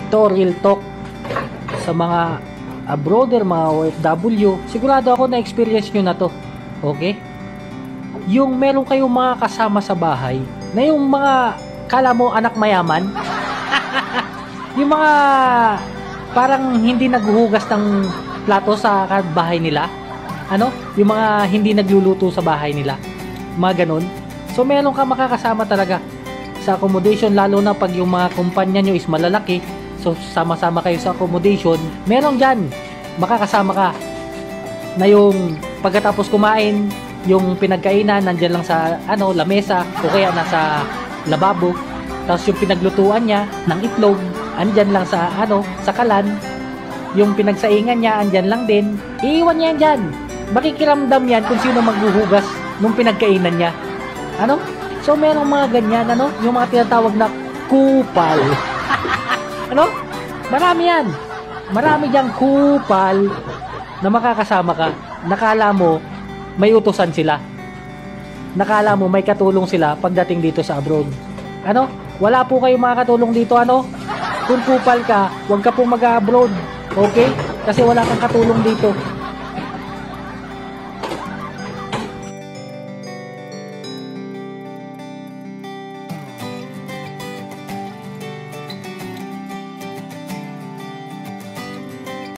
Ito, real talk. Sa mga abroader, mga OFW, sigurado ako na experience nyo na to. Okay? Yung meron kayong mga kasama sa bahay, na yung mga, kala mo anak mayaman, yung mga parang hindi naghuhugas ng plato sa bahay nila. Ano? Yung mga hindi nagluluto sa bahay nila. Mga ganun. So, meron ka makakasama talaga sa accommodation, lalo na pag yung mga kumpanya nyo is malalaki. So, sama-sama kayo sa accommodation. Meron dyan, makakasama ka na yung pagkatapos kumain, yung pinagkainan, nandyan lang sa lamesa, o kaya nasa lababo. Tapos yung pinaglutuan niya ng itlog, andyan lang sa sa kalan. Yung pinagsaingan niya, andyan lang din. Iiwan niya yan dyan. Makikiramdam yan kung sino maghuhugas nung pinagkainan niya. So merong mga ganyan, yung mga tinatawag na kupal. Marami yan. Marami diyang kupal na makakasama ka. Nakala mo may utusan sila. Nakala mo may katulong sila pagdating dito sa abroad. Wala po kayong mga katulong dito, Kung kupal ka, huwag ka pong mag-abroad. Okay? Kasi wala kang katulong dito.